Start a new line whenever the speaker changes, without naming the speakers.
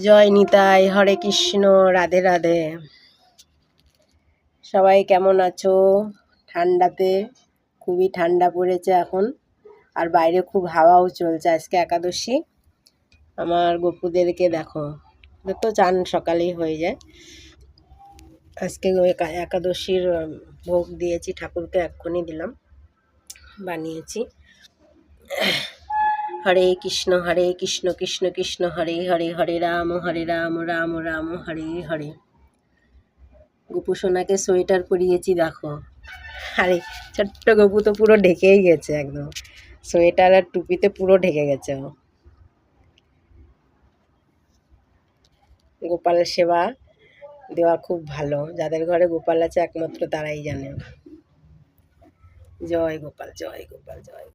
জয় নিতাই, হরে কৃষ্ণ, রাধে রাধে। সবাই কেমন আছো? ঠান্ডাতে খুবই ঠান্ডা পড়েছে এখন, আর বাইরে খুব হাওয়াও চলছে। আজকে একাদশী। আমার গপুদেরকে দেখো, তো চান সকালেই হয়ে যায়। আজকে একাদশীর ভোগ দিয়েছি ঠাকুরকে, এক্ষুনি দিলাম, বানিয়েছি। হরে কৃষ্ণ কৃষ্ণ কৃষ্ণ হরে হরে, হরে রাম রাম রাম হরে হরে। গপু সোনাকে সোয়েটার পরিয়েছি দেখো। আরে ছোট্ট গপু তো পুরো ঢেকেই গেছে একদম, সোয়েটার আর টুপিতে পুরো ঢেকে গেছে ও। গোপাল সেবা দেওয়া খুব ভালো, যাদের ঘরে গোপাল আছে একমাত্র তারাই জানে। জয় গোপাল জয় গোপাল জয়।